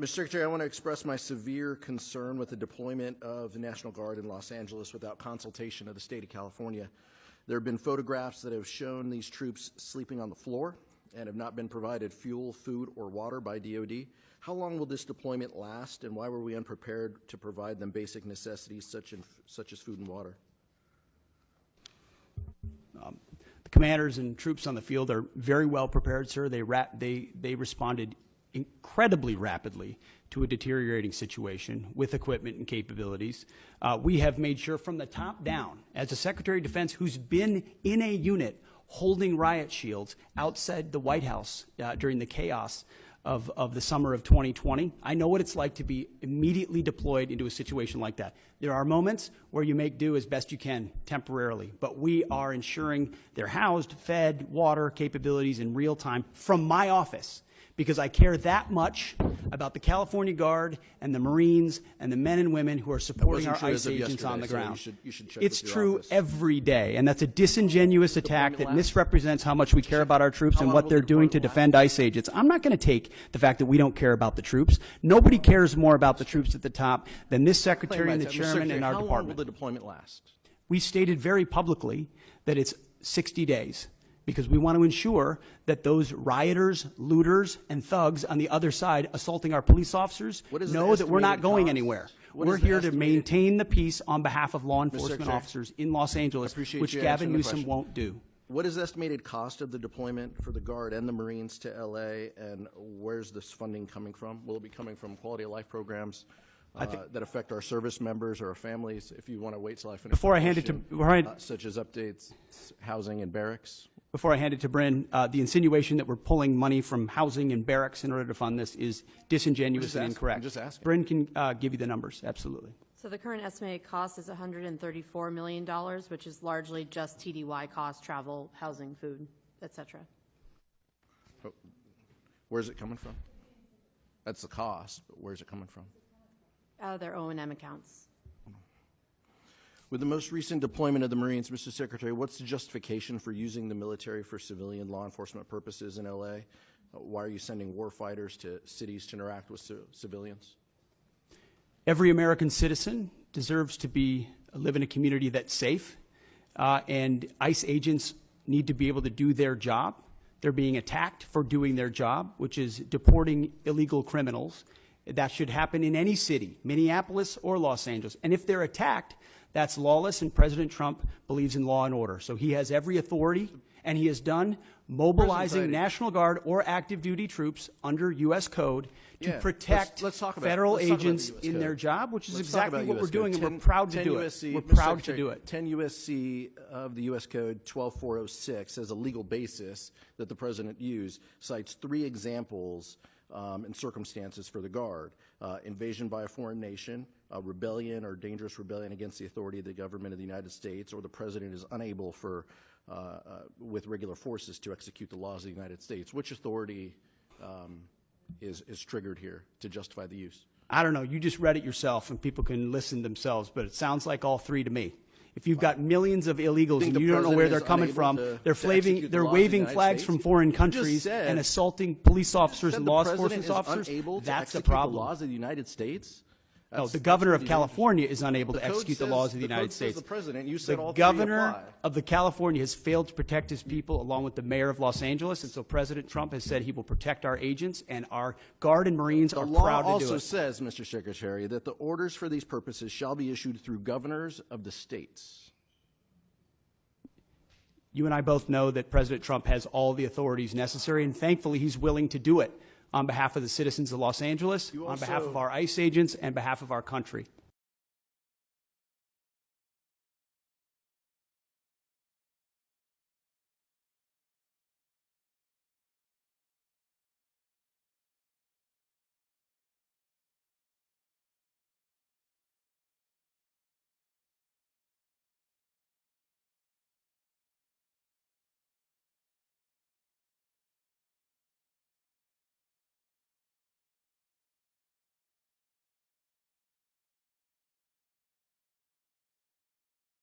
Mr. Secretary, I want to express my severe concern with the deployment of the National Guard in Los Angeles without consultation of the state of California. There have been photographs that have shown these troops sleeping on the floor and have not been provided fuel, food, or water by DOD. How long will this deployment last, and why were we unprepared to provide them basic necessities such as food and water? The commanders and troops on the field are very well prepared, sir. They responded incredibly rapidly to a deteriorating situation with equipment and capabilities. We have made sure from the top down, as a Secretary of Defense who's been in a unit holding riot shields outside the White House during the chaos of the summer of 2020, I know what it's like to be immediately deployed into a situation like that. There are moments where you make do as best you can temporarily, but we are ensuring they're housed, fed, water capabilities in real time from my office, because I care that much about the California Guard and the Marines and the men and women who are supporting our ICE agents on the ground. You should check it's with your true office. Every day, and that's a disingenuous attack that misrepresents how much we care about our troops and what they're doing to defend ICE agents. I'm not going to take the fact that we don't care about the troops. Nobody cares more about the troops at the top than this Secretary and the Chairman and our department. How long will the deployment last? We stated very publicly that it's 60 days. Because we want to ensure that those rioters, looters, and thugs on the other side assaulting our police officers know that we're not going anywhere. We're here to maintain the peace on behalf of law enforcement officers in Los Angeles, which Gavin Newsom won't do. What is the estimated cost of the deployment for the Guard and the Marines to L.A., and where's this funding coming from? Will it be coming from quality of life programs that affect our service members or our families? If you want to wait till I finish. Before I hand it to such as updates, housing and barracks. Before I hand it to Bryn, the insinuation that we're pulling money from housing and barracks in order to fund this is disingenuous and incorrect. I'm just asking. Bryn can give you the numbers, absolutely. So the current estimated cost is $134 million, which is largely just TDY costs, travel, housing, food, et cetera. Where's it coming from? That's the cost, but where's it coming from? Out of their O&M accounts. With the most recent deployment of the Marines, Mr. Secretary, what's the justification for using the military for civilian law enforcement purposes in L.A.? Why are you sending war fighters to cities to interact with civilians? Every American citizen deserves to live in a community that's safe, and ICE agents need to be able to do their job. They're being attacked for doing their job, which is deporting illegal criminals. That should happen in any city, Minneapolis or Los Angeles. And if they're attacked, that's lawless, and President Trump believes in law and order. So he has every authority, and he has done mobilizing National Guard or active duty troops under U.S. code to protect federal agents in their job, which is exactly what we're doing, and we're proud to do it. We're proud to do it. 10 U.S.C. of the U.S. Code 12406 as a legal basis that the President used cites 3 examples and circumstances for the Guard: invasion by a foreign nation, rebellion or dangerous rebellion against the authority of the government of the United States, or the President is unable with regular forces to execute the laws of the United States. Which authority is triggered here to justify the use? I don't know. You just read it yourself, and people can listen themselves, but it sounds like all 3 to me. If you've got millions of illegals and you don't know where they're coming from, they're waving flags from foreign countries and assaulting police officers and law enforcement officers, that's the problem. The laws of the United States? No, the governor of California is unable to execute the laws of the United States. The President, you said all the governor of the California has failed to protect his people, along with the mayor of Los Angeles, and so President Trump has said he will protect our agents, and our Guard and Marines are proud to do it. The law also says, Mr. Secretary, that the orders for these purposes shall be issued through governors of the states. You and I both know that President Trump has all the authorities necessary, and thankfully he's willing to do it on behalf of the citizens of Los Angeles, on behalf of our ICE agents, and behalf of our country.